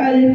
1000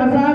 1000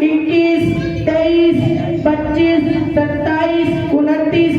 21، 23، 25، 27، 29